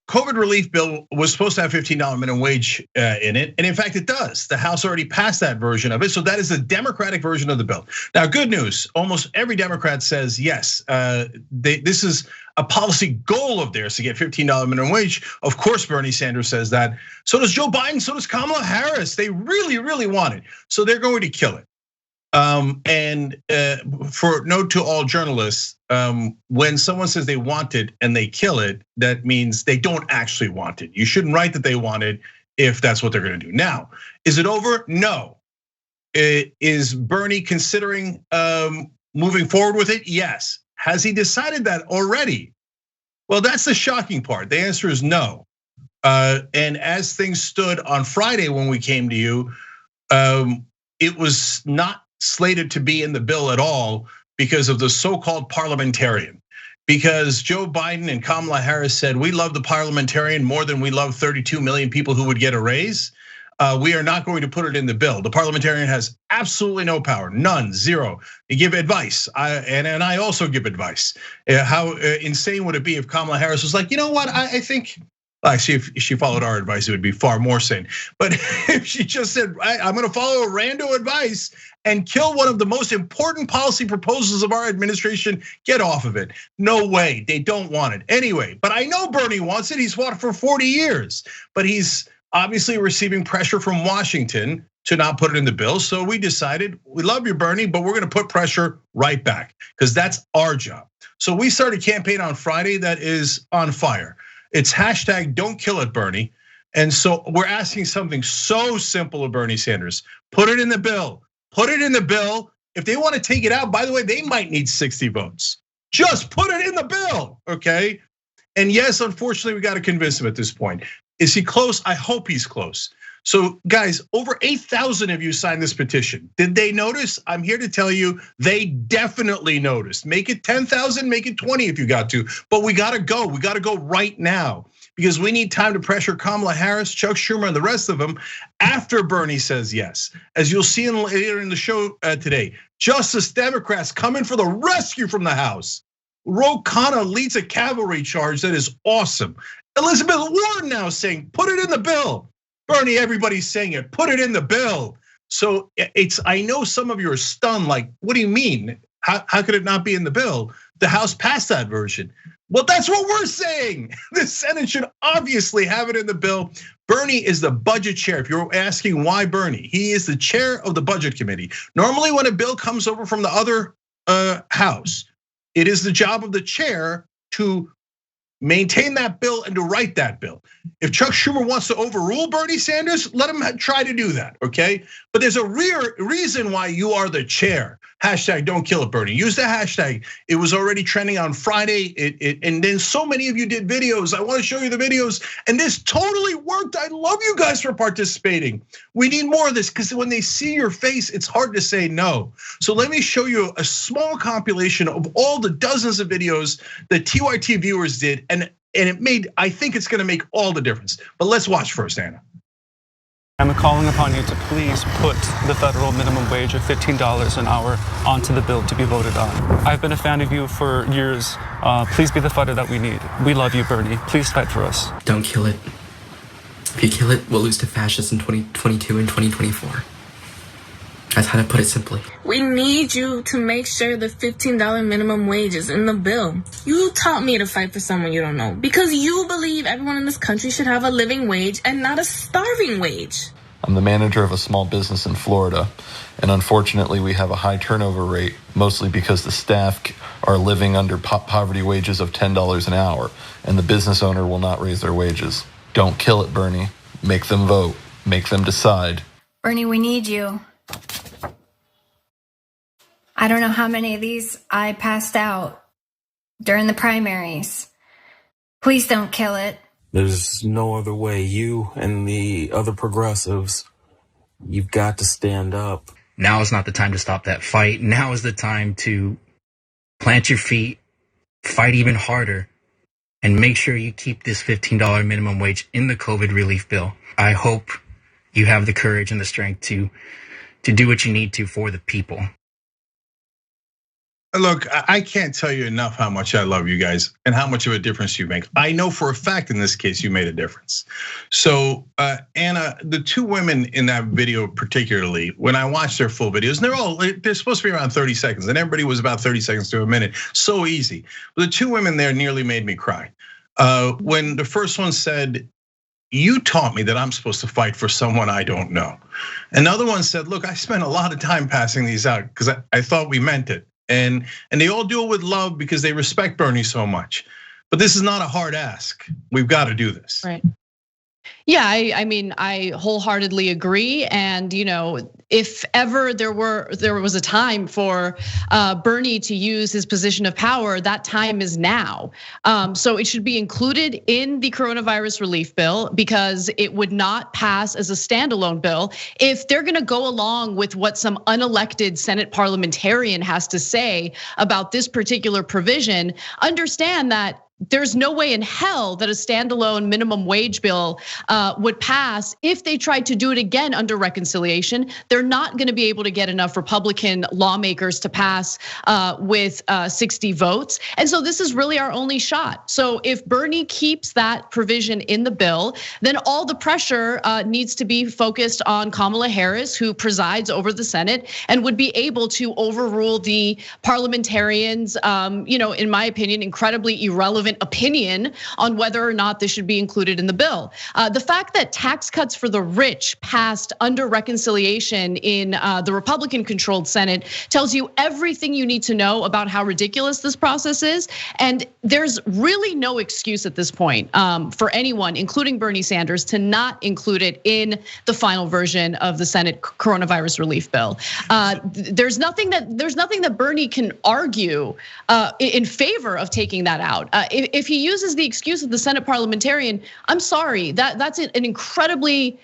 COVID relief bill was supposed to have $15 minimum wage in it. And in fact, it does. The House already passed that version of it. So that is the Democratic version of the bill. Now, good news, almost every Democrat says yes. This is a policy goal of theirs to get $15 minimum wage. Of course, Bernie Sanders says that. So does Joe Biden, so does Kamala Harris. They really, really want it. So they're going to kill it. And for note to all journalists, when someone says they want it and they kill it, that means they don't actually want it. You shouldn't write that they want it if that's what they're gonna do. Now, is it over? No. Is Bernie considering moving forward with it? Yes. Has he decided that already? Well, that's the shocking part. The answer is no. And as things stood on Friday when we came to you, it was not slated to be in the bill at all because of the so-called parliamentarian. Because Joe Biden and Kamala Harris said, we love the parliamentarian more than we love 32 million people who would get a raise. We are not going to put it in the bill. The parliamentarian has absolutely no power, none, zero. They give advice, and I also give advice. How insane would it be if Kamala Harris was like, you know what, I think, actually, if she followed our advice, it would be far more sane. But if she just said, I'm gonna follow a rando advice and kill one of the most important policy proposals of our administration, get off of it. No way, they don't want it. Anyway, but I know Bernie wants it, he's fought for 40 years. But he's obviously receiving pressure from Washington to not put it in the bill. So we decided, we love you, Bernie, but we're gonna put pressure right back, because that's our job. So we started a campaign on Friday that is on fire. It's hashtag don't kill it, Bernie. And so we're asking something so simple of Bernie Sanders. Put it in the bill, put it in the bill. If they want to take it out, by the way, they might need 60 votes. Just put it in the bill, okay? And yes, unfortunately, we got to convince him at this point. Is he close? I hope he's close. So guys, over 8,000 of you signed this petition. Did they notice? I'm here to tell you, they definitely noticed. Make it 10,000, make it 20 if you got to, but we gotta go right now. Because we need time to pressure Kamala Harris, Chuck Schumer, and the rest of them after Bernie says yes. As you'll see later in the show today, Justice Democrats coming for the rescue from the House. Ro Khanna leads a cavalry charge that is awesome. Elizabeth Warren now saying, put it in the bill. Bernie, everybody's saying it, put it in the bill. So I know some of you are stunned, like, what do you mean? How could it not be in the bill? The House passed that version. Well, that's what we're saying. The Senate should obviously have it in the bill. Bernie is the budget chair. If you're asking why Bernie, he is the chair of the budget committee. Normally when a bill comes over from the other House, it is the job of the chair to maintain that bill and to write that bill. If Chuck Schumer wants to overrule Bernie Sanders, let him try to do that, okay? But there's a reason why you are the chair. Hashtag don't kill it, Bernie. Use the hashtag. It was already trending on Friday. And then so many of you did videos. I wanna show you the videos. And this totally worked. I love you guys for participating. We need more of this, because when they see your face, it's hard to say no. So let me show you a small compilation of all the dozens of videos that TYT viewers did. And it made, I think it's gonna make all the difference. But let's watch first, Anna. I'm calling upon you to please put the federal minimum wage of $15 an hour onto the bill to be voted on. I've been a fan of you for years. Please be the fighter that we need. We love you, Bernie. Please fight for us. Don't kill it. If you kill it, we'll lose to fascists in 2022 and 2024. That's how to put it simply. We need you to make sure the $15 minimum wage is in the bill. You taught me to fight for someone you don't know, because you believe everyone in this country should have a living wage and not a starving wage. I'm the manager of a small business in Florida, and unfortunately we have a high turnover rate, mostly because the staff are living under poverty wages of $10 an hour, and the business owner will not raise their wages. Don't kill it, Bernie. Make them vote. Make them decide. Bernie, we need you. I don't know how many of these I passed out during the primaries. Please don't kill it. There's no other way. You and the other progressives, you've got to stand up. Now is not the time to stop that fight. Now is the time to plant your feet, fight even harder, and make sure you keep this $15 minimum wage in the COVID relief bill. I hope you have the courage and the strength to do what you need to for the people. Look, I can't tell you enough how much I love you guys and how much of a difference you make. I know for a fact in this case you made a difference. So Anna, the two women in that video particularly, when I watched their full videos, and they're supposed to be around 30 seconds, and everybody was about 30 seconds to a minute. So easy. But the two women there nearly made me cry. When the first one said, "You taught me that I'm supposed to fight for someone I don't know." Another one said, "Look, I spent a lot of time passing these out because I thought we meant it." And they all do it with love because they respect Bernie so much. But this is not a hard ask. We've got to do this. Right. Yeah, I mean, I wholeheartedly agree. And if ever there was a time for Bernie to use his position of power, that time is now. So it should be included in the coronavirus relief bill because it would not pass as a standalone bill. If they're going to go along with what some unelected Senate parliamentarian has to say about this particular provision, understand that there's no way in hell that a standalone minimum wage bill would pass if they tried to do it again under reconciliation. They're not going to be able to get enough Republican lawmakers to pass with 60 votes. And so this is really our only shot. So if Bernie keeps that provision in the bill, then all the pressure needs to be focused on Kamala Harris, who presides over the Senate and would be able to overrule the parliamentarians, in my opinion, incredibly irrelevant opinion on whether or not this should be included in the bill. The fact that tax cuts for the rich passed under reconciliation in the Republican-controlled Senate tells you everything you need to know about how ridiculous this process is. And there's really no excuse at this point for anyone, including Bernie Sanders, to not include it in the final version of the Senate coronavirus relief bill. There's nothing that Bernie can argue in favor of taking that out. If he uses the excuse of the Senate parliamentarian, I'm sorry, that's an incredibly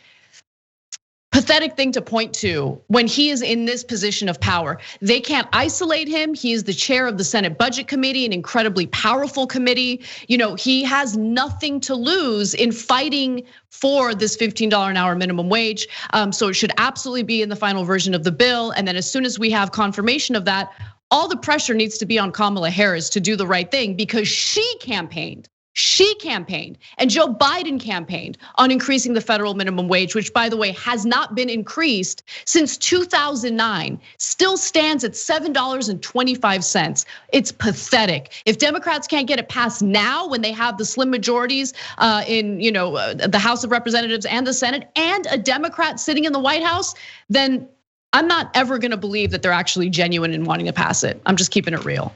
pathetic thing to point to when he is in this position of power. They can't isolate him. He is the chair of the Senate Budget Committee, an incredibly powerful committee. He has nothing to lose in fighting for this $15 an hour minimum wage. So it should absolutely be in the final version of the bill. And then as soon as we have confirmation of that, all the pressure needs to be on Kamala Harris to do the right thing because she campaigned. And Joe Biden campaigned on increasing the federal minimum wage, which by the way, has not been increased since 2009, still stands at $7.25. It's pathetic. If Democrats can't get it passed now when they have the slim majorities in the House of Representatives and the Senate and a Democrat sitting in the White House, then I'm not ever gonna believe that they're actually genuine in wanting to pass it. I'm just keeping it real.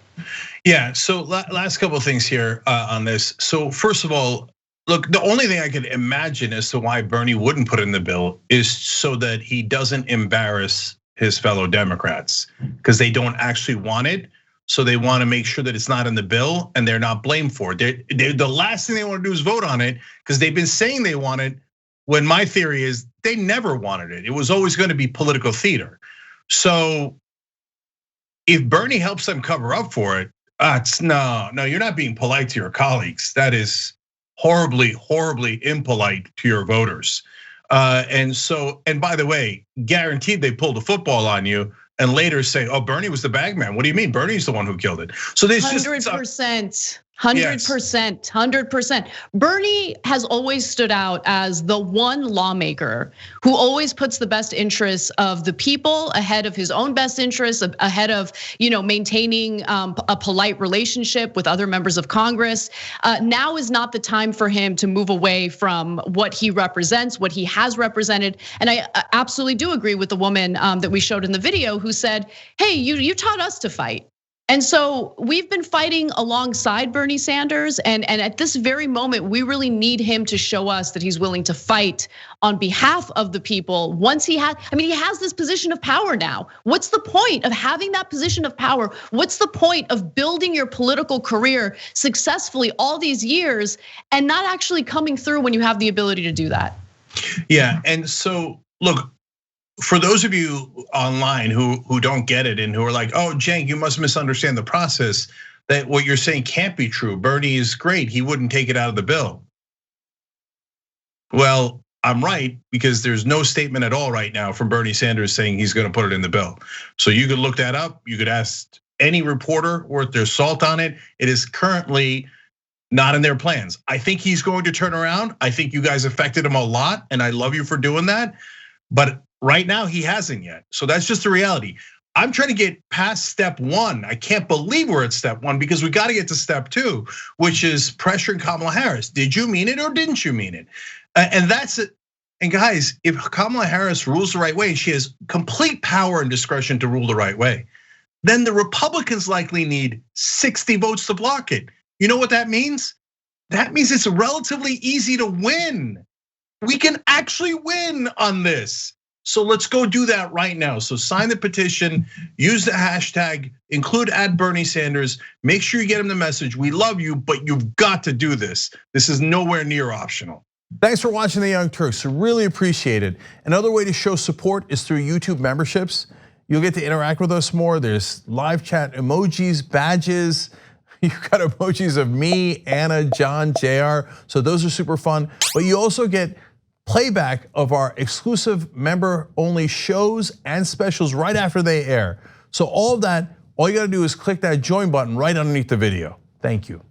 Yeah, so last couple of things here on this. So first of all, look, the only thing I could imagine as to why Bernie wouldn't put it in the bill is so that he doesn't embarrass his fellow Democrats because they don't actually want it. So they want to make sure that it's not in the bill and they're not blamed for it. The last thing they want to do is vote on it because they've been saying they want it. When my theory is they never wanted it. It was always going to be political theater. So if Bernie helps them cover up for it, no, you're not being polite to your colleagues. That is horribly, horribly impolite to your voters. And by the way, guaranteed they pulled the football on you and later say, "Oh, Bernie was the bagman." What do you mean? Bernie's the one who killed it. So there's 100%. 100%. Bernie has always stood out as the one lawmaker who always puts the best interests of the people ahead of his own best interests, ahead of maintaining a polite relationship with other members of Congress. Now is not the time for him to move away from what he represents, what he has represented. And I absolutely do agree with the woman that we showed in the video who said, "Hey, you taught us to fight." And so we've been fighting alongside Bernie Sanders, and at this very moment, we really need him to show us that he's willing to fight on behalf of the people. Once he has this position of power now. What's the point of having that position of power? What's the point of building your political career successfully all these years and not actually coming through when you have the ability to do that? Yeah, and so look, for those of you online who don't get it and who are like, "Oh, Cenk, you must misunderstand the process, that what you're saying can't be true. Bernie is great, he wouldn't take it out of the bill." Well, I'm right because there's no statement at all right now from Bernie Sanders saying he's gonna put it in the bill. So you could look that up, you could ask any reporter worth their salt on it. It is currently not in their plans. I think he's going to turn around. I think you guys affected him a lot, and I love you for doing that. But right now, he hasn't yet. So that's just the reality. I'm trying to get past step one. I can't believe we're at step one because we got to get to step two, which is pressuring Kamala Harris. Did you mean it or didn't you mean it? And that's it. And guys, if Kamala Harris rules the right way, she has complete power and discretion to rule the right way, then the Republicans likely need 60 votes to block it. You know what that means? That means it's relatively easy to win. We can actually win on this. So let's go do that right now. So sign the petition, use the hashtag, include @Bernie Sanders. Make sure you get him the message. We love you, but you've got to do this. This is nowhere near optional. Thanks for watching the Young Turks. Really appreciate it. Another way to show support is through YouTube memberships. You'll get to interact with us more. There's live chat emojis, badges. You've got emojis of me, Anna, John, JR. So those are super fun. But you also get playback of our exclusive member-only shows and specials right after they air. So all of that, all you gotta do is click that join button right underneath the video. Thank you.